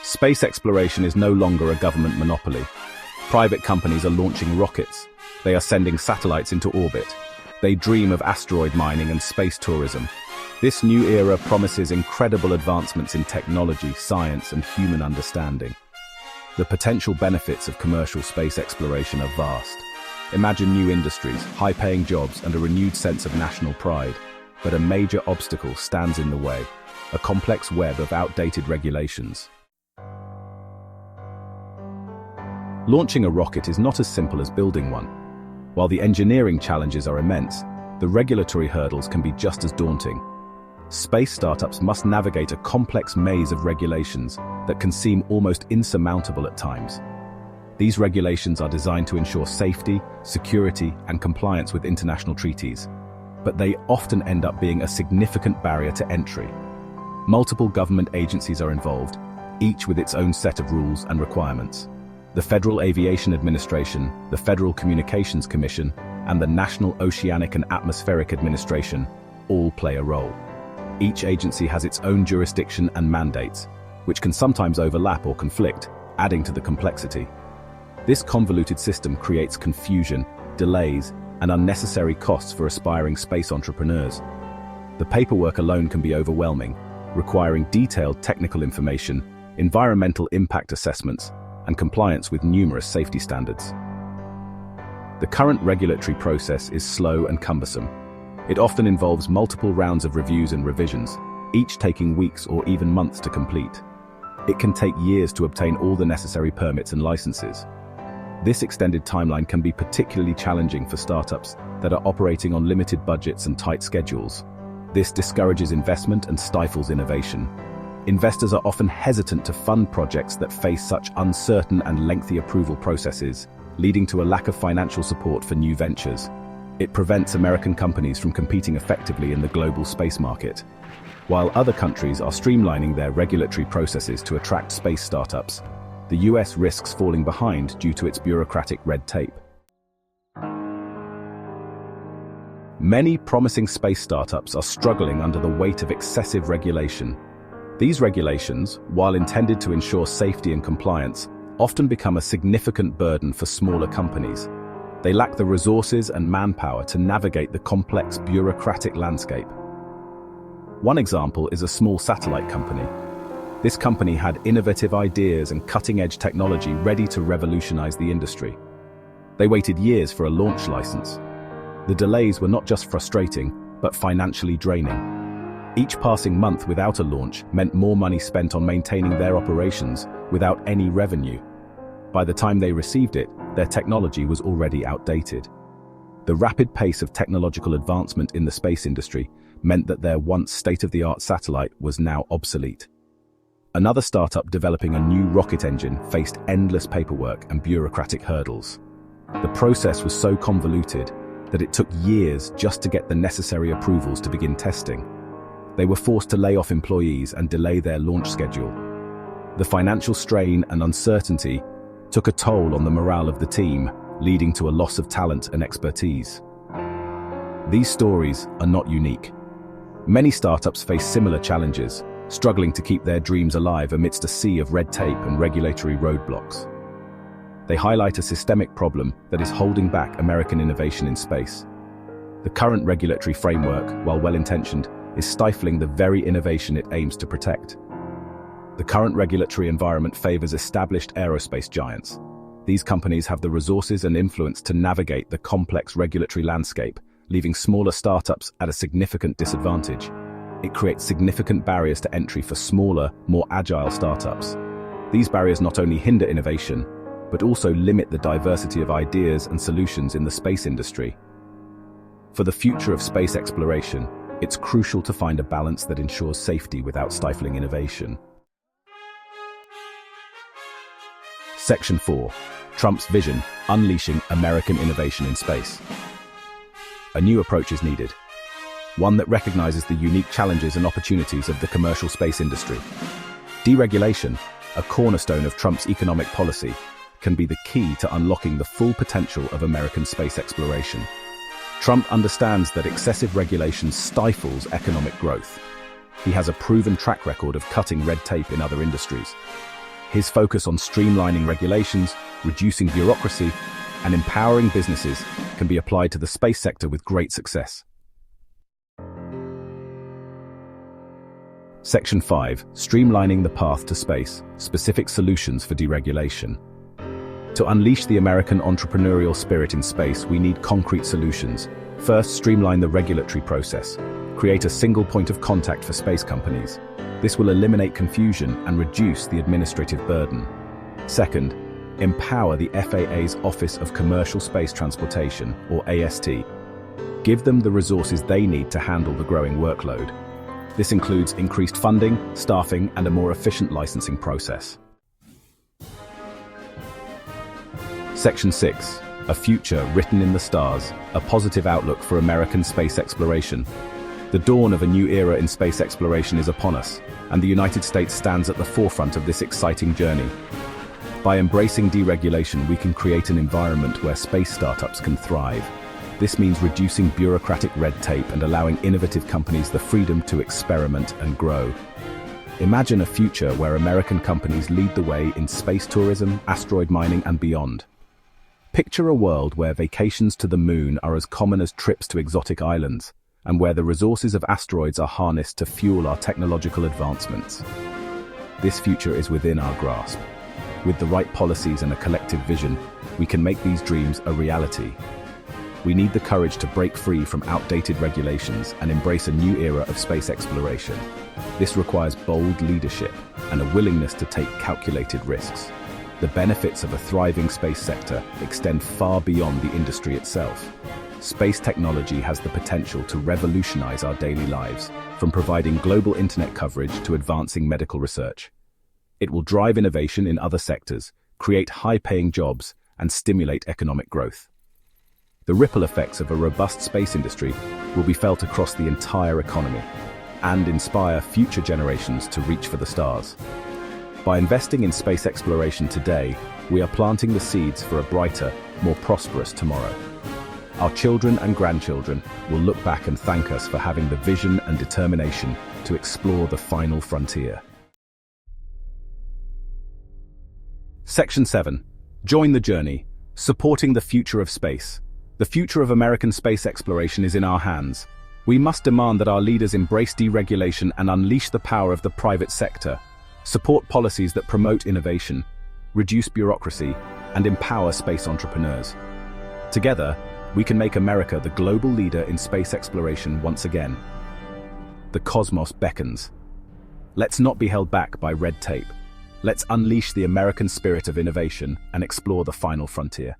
Space exploration is no longer a government monopoly. Private companies are launching rockets. They are sending satellites into orbit. They dream of asteroid mining and space tourism. This new era promises incredible advancements in technology, science, and human understanding. The potential benefits of commercial space exploration are vast. Imagine new industries, high-paying jobs, and a renewed sense of national pride. But a major obstacle stands in the way: a complex web of outdated regulations. Launching a rocket is not as simple as building one. While the engineering challenges are immense, the regulatory hurdles can be just as daunting. Space startups must navigate a complex maze of regulations that can seem almost insurmountable at times. These regulations are designed to ensure safety, security, and compliance with international treaties, but they often end up being a significant barrier to entry. Multiple government agencies are involved, each with its own set of rules and requirements. The Federal Aviation Administration, the Federal Communications Commission, and the National Oceanic and Atmospheric Administration all play a role. Each agency has its own jurisdiction and mandates, which can sometimes overlap or conflict, adding to the complexity. This convoluted system creates confusion, delays, and unnecessary costs for aspiring space entrepreneurs. The paperwork alone can be overwhelming, requiring detailed technical information, environmental impact assessments, and compliance with numerous safety standards. The current regulatory process is slow and cumbersome. It often involves multiple rounds of reviews and revisions, each taking weeks or even months to complete. It can take years to obtain all the necessary permits and licenses. This extended timeline can be particularly challenging for startups that are operating on limited budgets and tight schedules. This discourages investment and stifles innovation. Investors are often hesitant to fund projects that face such uncertain and lengthy approval processes, leading to a lack of financial support for new ventures. It prevents American companies from competing effectively in the global space market. While other countries are streamlining their regulatory processes to attract space startups, the US risks falling behind due to its bureaucratic red tape. Many promising space startups are struggling under the weight of excessive regulation. These regulations, while intended to ensure safety and compliance, often become a significant burden for smaller companies. They lack the resources and manpower to navigate the complex bureaucratic landscape. One example is a small satellite company. This company had innovative ideas and cutting-edge technology ready to revolutionize the industry. They waited years for a launch license. The delays were not just frustrating, but financially draining. Each passing month without a launch meant more money spent on maintaining their operations without any revenue. By the time they received it, their technology was already outdated. The rapid pace of technological advancement in the space industry meant that their once state-of-the-art satellite was now obsolete. Another startup developing a new rocket engine faced endless paperwork and bureaucratic hurdles. The process was so convoluted that it took years just to get the necessary approvals to begin testing. They were forced to lay off employees and delay their launch schedule. The financial strain and uncertainty took a toll on the morale of the team, leading to a loss of talent and expertise. These stories are not unique. Many startups face similar challenges, struggling to keep their dreams alive amidst a sea of red tape and regulatory roadblocks. They highlight a systemic problem that is holding back American innovation in space. The current regulatory framework, while well-intentioned, is stifling the very innovation it aims to protect. The current regulatory environment favors established aerospace giants. These companies have the resources and influence to navigate the complex regulatory landscape, leaving smaller startups at a significant disadvantage. It creates significant barriers to entry for smaller, more agile startups. These barriers not only hinder innovation, but also limit the diversity of ideas and solutions in the space industry. For the future of space exploration, it's crucial to find a balance that ensures safety without stifling innovation. Section 4. Trump's vision: unleashing American innovation in space. A new approach is needed, one that recognizes the unique challenges and opportunities of the commercial space industry. Deregulation, a cornerstone of Trump's economic policy, can be the key to unlocking the full potential of American space exploration. Trump understands that excessive regulation stifles economic growth. He has a proven track record of cutting red tape in other industries. His focus on streamlining regulations, reducing bureaucracy, and empowering businesses can be applied to the space sector with great success. Section 5. Streamlining the path to space. Specific solutions for deregulation. To unleash the American entrepreneurial spirit in space, we need concrete solutions. First, streamline the regulatory process. Create a single point of contact for space companies. This will eliminate confusion and reduce the administrative burden. Second, empower the FAA's Office of Commercial Space Transportation, or AST. Give them the resources they need to handle the growing workload. This includes increased funding, staffing, and a more efficient licensing process. Section 6. A future written in the stars, a positive outlook for American space exploration. The dawn of a new era in space exploration is upon us, and the United States stands at the forefront of this exciting journey. By embracing deregulation, we can create an environment where space startups can thrive. This means reducing bureaucratic red tape and allowing innovative companies the freedom to experiment and grow. Imagine a future where American companies lead the way in space tourism, asteroid mining, and beyond. Picture a world where vacations to the moon are as common as trips to exotic islands, and where the resources of asteroids are harnessed to fuel our technological advancements. This future is within our grasp. With the right policies and a collective vision, we can make these dreams a reality. We need the courage to break free from outdated regulations and embrace a new era of space exploration. This requires bold leadership and a willingness to take calculated risks. The benefits of a thriving space sector extend far beyond the industry itself. Space technology has the potential to revolutionize our daily lives, from providing global internet coverage to advancing medical research. It will drive innovation in other sectors, create high-paying jobs, and stimulate economic growth. The ripple effects of a robust space industry will be felt across the entire economy and inspire future generations to reach for the stars. By investing in space exploration today, we are planting the seeds for a brighter, more prosperous tomorrow. Our children and grandchildren will look back and thank us for having the vision and determination to explore the final frontier. Section 7. Join the journey, supporting the future of space. The future of American space exploration is in our hands. We must demand that our leaders embrace deregulation and unleash the power of the private sector, support policies that promote innovation, reduce bureaucracy, and empower space entrepreneurs. Together, we can make America the global leader in space exploration once again. The cosmos beckons. Let's not be held back by red tape. Let's unleash the American spirit of innovation and explore the final frontier.